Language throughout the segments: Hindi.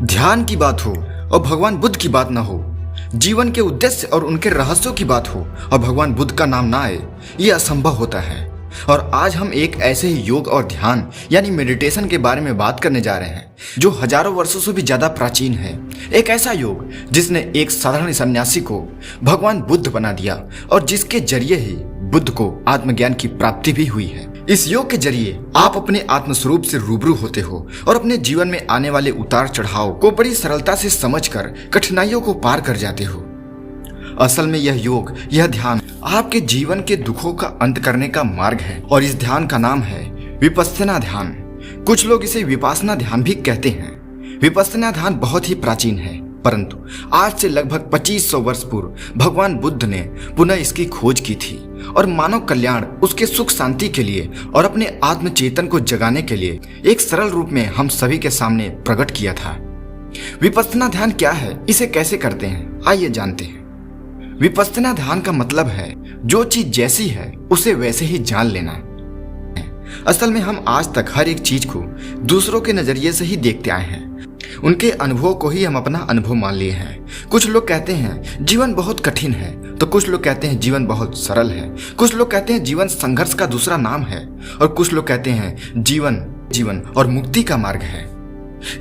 ध्यान की बात हो और भगवान बुद्ध की बात ना हो, जीवन के उद्देश्य और उनके रहस्यों की बात हो और भगवान बुद्ध का नाम ना आए, ये असंभव होता है। और आज हम एक ऐसे ही योग और ध्यान यानी मेडिटेशन के बारे में बात करने जा रहे हैं जो हजारों वर्षों से भी ज्यादा प्राचीन है। एक ऐसा योग जिसने एक साधारण सन्यासी को भगवान बुद्ध बना दिया और जिसके जरिए ही बुद्ध को आत्मज्ञान की प्राप्ति भी हुई है। इस योग के जरिए आप अपने आत्मस्वरूप से रूबरू होते हो और अपने जीवन में आने वाले उतार चढ़ाव को बड़ी सरलता से समझकर कठिनाइयों को पार कर जाते हो। असल में यह योग, यह ध्यान आपके जीवन के दुखों का अंत करने का मार्ग है और इस ध्यान का नाम है विपस्सना ध्यान। कुछ लोग इसे विपासना ध्यान भी कहते हैं। विपस्सना ध्यान बहुत ही प्राचीन है, परंतु आज से लगभग 2500 वर्ष पूर्व भगवान बुद्ध ने पुनः इसकी खोज की थी और मानव कल्याण, उसके सुख शांति के लिए और अपने आत्म चेतन को जगाने के लिए एक सरल रूप में हम सभी के सामने प्रकट किया था। विपस्सना ध्यान क्या है, इसे कैसे करते हैं, आइए जानते हैं। विपस्सना ध्यान का मतलब है जो चीज जैसी है उसे वैसे ही जान लेना। असल में हम आज तक हर एक चीज को दूसरों के नजरिए से ही देखते आए हैं, उनके अनुभव को ही हम अपना अनुभव मान लिए हैं। कुछ लोग कहते हैं जीवन बहुत कठिन है, तो कुछ लोग कहते हैं जीवन बहुत सरल है। कुछ लोग कहते हैं जीवन संघर्ष का दूसरा नाम है और कुछ लोग कहते हैं जीवन और मुक्ति का मार्ग है।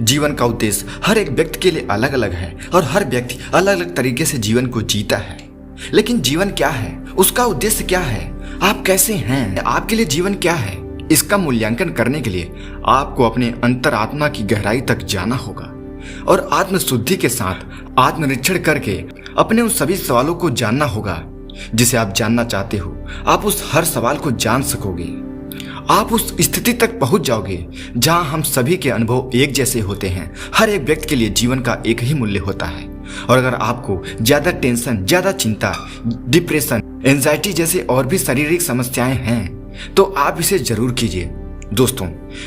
जीवन का उद्देश्य हर एक व्यक्ति के लिए अलग अलग है और हर व्यक्ति अलग अलग तरीके से जीवन को जीता है। लेकिन जीवन क्या है, उसका उद्देश्य क्या है, आप कैसे हैं, आपके लिए जीवन क्या है, इसका मूल्यांकन करने के लिए आपको अपने अंतरात्मा की गहराई तक जाना होगा और आत्मशुद्धि के साथ आत्मनिरीक्षण करके अपने उन सभी सवालों को जानना होगा जिसे आप जानना चाहते हो। आप उस हर सवाल को जान सकोगे, आप उस स्थिति तक पहुंच जाओगे जहां हम सभी के अनुभव एक जैसे होते हैं। हर एक व्यक्ति के लिए जीवन का एक ही मूल्य होता है और अगर आपको ज्यादा टेंशन, ज्यादा चिंता, डिप्रेशन, एंजाइटी जैसे और भी शारीरिक समस्याएं हैं तो आप इसे जरूर कीजिए। दोस्तों,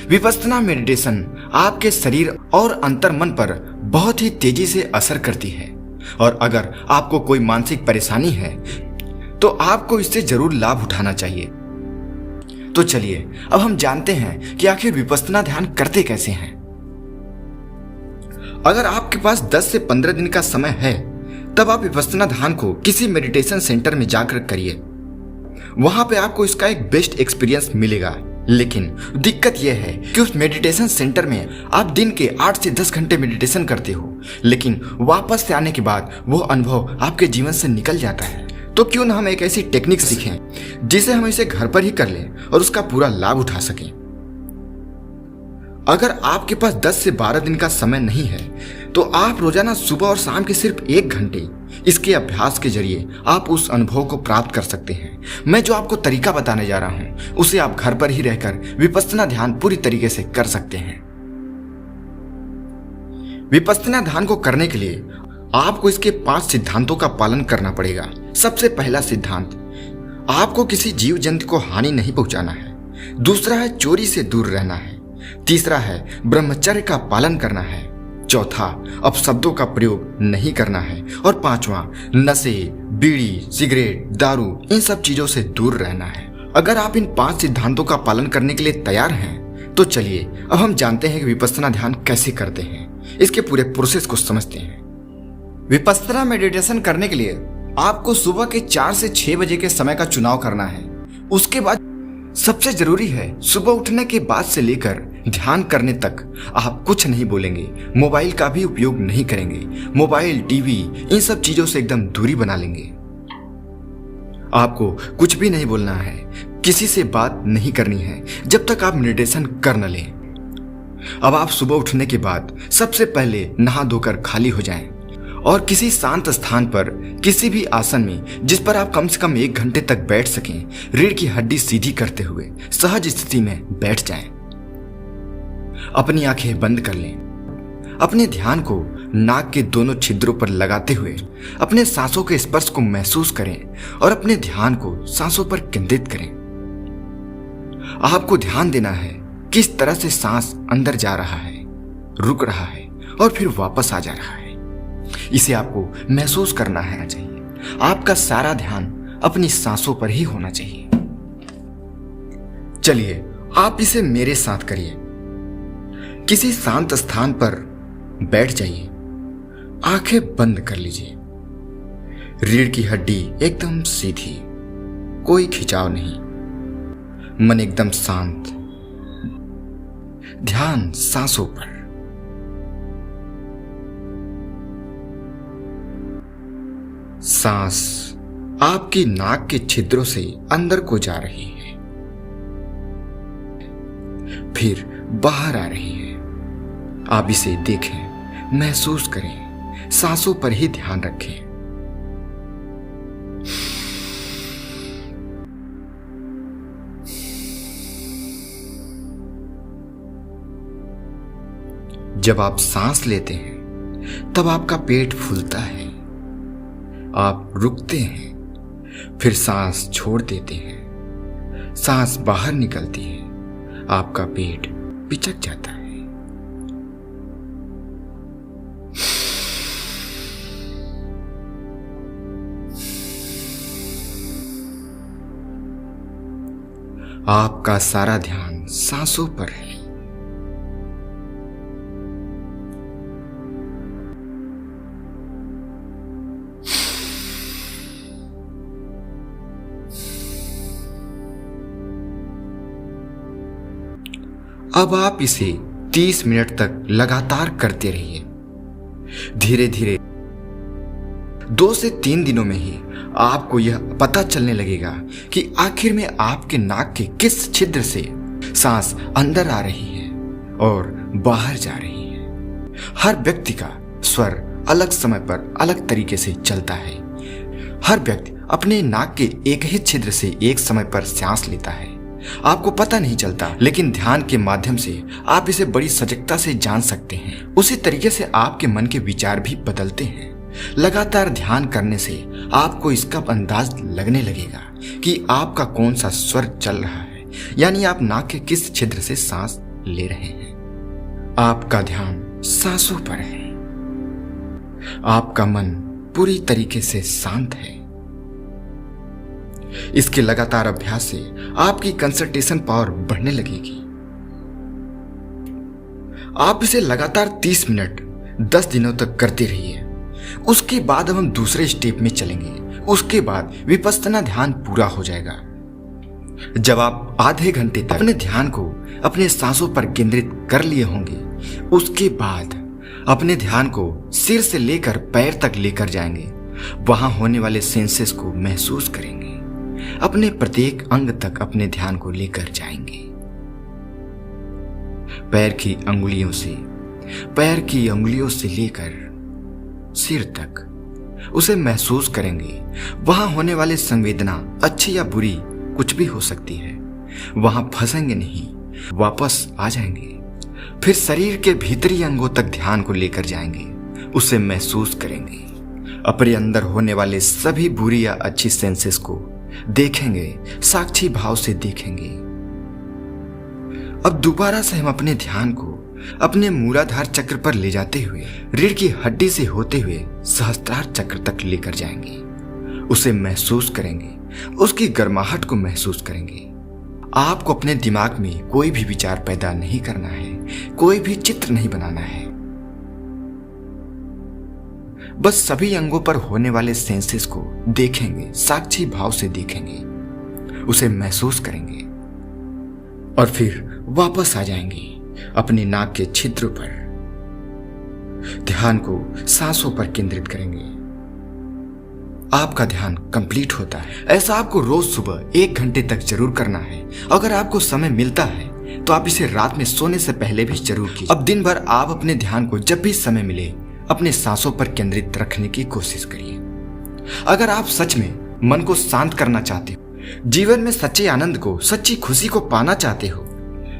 विपस्सना मेडिटेशन आपके शरीर और अंतर्मन पर बहुत ही तेजी से असर करती है और अगर आपको कोई मानसिक परेशानी है तो आपको इससे जरूर लाभ उठाना चाहिए। तो चलिए अब हम जानते हैं कि आखिर विपस्सना ध्यान करते कैसे हैं। अगर आपके पास 10 से 15 दिन का समय है तब आप विपस्सना ध्यान को किसी मेडिटेशन सेंटर में जाकर करिए। वहां पे आपको इसका एक बेस्ट एक्सपीरियंस मिलेगा। लेकिन दिक्कत यह है कि उस मेडिटेशन सेंटर में आप दिन के 8 से 10 घंटे मेडिटेशन करते हो, लेकिन वापस से आने के बाद वो अनुभव आपके जीवन से निकल जाता है। तो क्यों ना हम एक ऐसी टेक्निक सीखें जिसे हम इसे घर पर ही कर लें और उसका पूरा लाभ उठा सकें। अगर आपके पास 10 से 12 दिन का समय नहीं है तो आप रोजाना सुबह और शाम के सिर्फ 1 घंटे इसके अभ्यास के जरिए आप उस अनुभव को प्राप्त कर सकते हैं। मैं जो आपको तरीका बताने जा रहा हूं उसे आप घर पर ही रहकर विपस्सना ध्यान पूरी तरीके से कर सकते हैं। विपस्सना ध्यान को करने के लिए आपको इसके 5 सिद्धांतों का पालन करना पड़ेगा। सबसे पहला सिद्धांत, आपको किसी जीव जंतु को हानि नहीं पहुंचाना है। दूसरा है चोरी से दूर रहना है। तीसरा है ब्रह्मचर्य का पालन करना है। चौथा, अपशब्दों का प्रयोग नहीं करना है और पांचवा, नशे, बीड़ी, सिगरेट, दारू इन सब चीजों से दूर रहना है। अगर आप इन 5 सिद्धांतों का पालन करने के लिए तैयार हैं तो चलिए अब हम जानते हैं कि विपस्सना ध्यान कैसे करते हैं। इसके पूरे प्रोसेस को समझते हैं। विपस्सना मेडिटेशन करने के लिए आपको सुबह के 4 से 6 बजे के समय का चुनाव करना है। उसके बाद सबसे जरूरी है सुबह उठने के बाद से लेकर ध्यान करने तक आप कुछ नहीं बोलेंगे, मोबाइल का भी उपयोग नहीं करेंगे। मोबाइल, टीवी इन सब चीजों से एकदम दूरी बना लेंगे। आपको कुछ भी नहीं बोलना है, किसी से बात नहीं करनी है जब तक आप मेडिटेशन कर न लें। अब आप सुबह उठने के बाद सबसे पहले नहा धोकर खाली हो जाएं और किसी शांत स्थान पर किसी भी आसन में जिस पर आप कम से कम 1 घंटे तक बैठ सकें, रीढ़ की हड्डी सीधी करते हुए सहज स्थिति में बैठ जाएं। अपनी आंखें बंद कर लें। अपने ध्यान को नाक के दोनों छिद्रों पर लगाते हुए अपने सांसों के स्पर्श को महसूस करें और अपने ध्यान को सांसों पर केंद्रित करें। आपको ध्यान देना है किस तरह से सांस अंदर जा रहा है, रुक रहा है और फिर वापस आ जा रहा है। इसे आपको महसूस करना है चाहिए। आपका सारा ध्यान अपनी सांसों पर ही होना चाहिए। चलिए आप इसे मेरे साथ करिए। किसी शांत स्थान पर बैठ जाइए, आंखें बंद कर लीजिए। रीढ़ की हड्डी एकदम सीधी, कोई खिंचाव नहीं, मन एकदम शांत, ध्यान सांसों पर। सांस आपकी नाक के छिद्रों से अंदर को जा रही है, फिर बाहर आ रही है। आप इसे देखें, महसूस करें, सांसों पर ही ध्यान रखें। जब आप सांस लेते हैं तब आपका पेट फूलता है, आप रुकते हैं, फिर सांस छोड़ देते हैं, सांस बाहर निकलती है, आपका पेट पिचक जाता है। आपका सारा ध्यान सांसों पर है। अब आप इसे 30 मिनट तक लगातार करते रहिए। धीरे धीरे 2 से 3 दिनों में ही आपको यह पता चलने लगेगा कि आखिर में आपके नाक के किस छिद्र से सांस अंदर आ रही है और बाहर जा रही है। हर व्यक्ति का स्वर अलग समय पर अलग तरीके से चलता है। हर व्यक्ति अपने नाक के एक ही छिद्र से एक समय पर सांस लेता है। आपको पता नहीं चलता, लेकिन ध्यान के माध्यम से आप इसे बड़ी सजगता से जान सकते हैं। उसी तरीके से आपके मन के विचार भी बदलते हैं। लगातार ध्यान करने से आपको इसका अंदाज लगने लगेगा कि आपका कौन सा स्वर चल रहा है, यानी आप नाक के किस छिद्र से सांस ले रहे हैं। आपका ध्यान सांसों पर है। आपका मन पूरी तरीके से शांत है। इसके लगातार अभ्यास से आपकी कंसंट्रेशन पावर बढ़ने लगेगी। आप इसे लगातार 30 मिनट 10 दिनों तक करते रहिए। उसके बाद हम दूसरे स्टेप में चलेंगे। उसके बाद विपश्यना ध्यान पूरा हो जाएगा। जब आप आधे घंटे तक अपने ध्यान को अपने सांसों पर केंद्रित कर लिए होंगे, उसके बाद अपने ध्यान को सिर से लेकर पैर तक लेकर जाएंगे। वहां होने वाले सेंसेस को महसूस करेंगे। अपने प्रत्येक अंग तक अपने ध्यान को लेकर जाएंगे। पैर की अंगुलियों से लेकर सिर तक उसे महसूस करेंगे। वहां होने वाले संवेदना अच्छी या बुरी कुछ भी हो सकती है, वहां फंसेंगे नहीं, वापस आ जाएंगे। फिर शरीर के भीतरी अंगों तक ध्यान को लेकर जाएंगे, उसे महसूस करेंगे। अपने अंदर होने वाले सभी बुरी या अच्छी सेंसेस को देखेंगे, साक्षी भाव से देखेंगे। अब दोबारा से हम अपने ध्यान को अपने मूलाधार चक्र पर ले जाते हुए रीढ़ की हड्डी से होते हुए सहस्त्रार चक्र तक लेकर जाएंगे। उसे महसूस करेंगे, उसकी गर्माहट को महसूस करेंगे। आपको अपने दिमाग में कोई भी विचार पैदा नहीं करना है, कोई भी चित्र नहीं बनाना है। बस सभी अंगों पर होने वाले सेंसेस को देखेंगे, साक्षी भाव से देखेंगे, उसे महसूस करेंगे और फिर वापस आ जाएंगे अपने नाक के छिद्र पर। ध्यान को सांसों पर केंद्रित करेंगे। आपका ध्यान कंप्लीट होता है। ऐसा आपको रोज सुबह 1 घंटे तक जरूर करना है। अगर आपको समय मिलता है तो आप इसे रात में सोने से पहले भी जरूर कीजिए। अब दिन भर आप अपने ध्यान को जब भी समय मिले अपने सांसों पर केंद्रित रखने की कोशिश करिए। अगर आप सच में मन को शांत करना चाहते हो, जीवन में सच्चे आनंद को, सच्ची खुशी को पाना चाहते हो,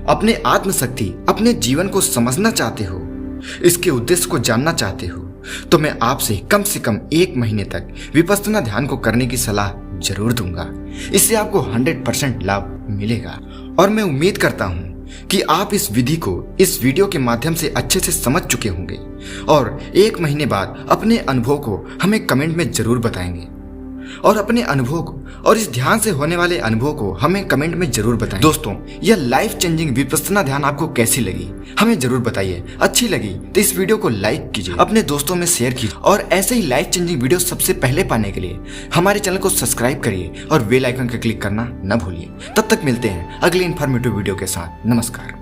अपने आत्मशक्ति, अपने जीवन को समझना चाहते हो, इसके उद्देश्य को जानना चाहते हो, तो मैं आपसे कम से कम 1 महीने तक विपश्यना ध्यान को करने की सलाह जरूर दूंगा। इससे आपको 100% लाभ मिलेगा और मैं उम्मीद करता हूं कि आप इस विधि को इस वीडियो के माध्यम से अच्छे से समझ चुके होंगे और 1 महीने बाद अपने अनुभव को हमें कमेंट में जरूर बताएंगे। और अपने अनुभव को और इस ध्यान से होने वाले अनुभव को हमें कमेंट में जरूर बताएं। दोस्तों, यह लाइफ चेंजिंग विपश्यना ध्यान आपको कैसी लगी हमें जरूर बताइए। अच्छी लगी तो इस वीडियो को लाइक कीजिए, अपने दोस्तों में शेयर कीजिए और ऐसे ही लाइफ चेंजिंग वीडियो सबसे पहले पाने के लिए हमारे चैनल को सब्सक्राइब करिए और बेल आइकन का क्लिक करना न भूलिए। तब तक मिलते हैं अगले इन्फॉर्मेटिव वीडियो के साथ। नमस्कार।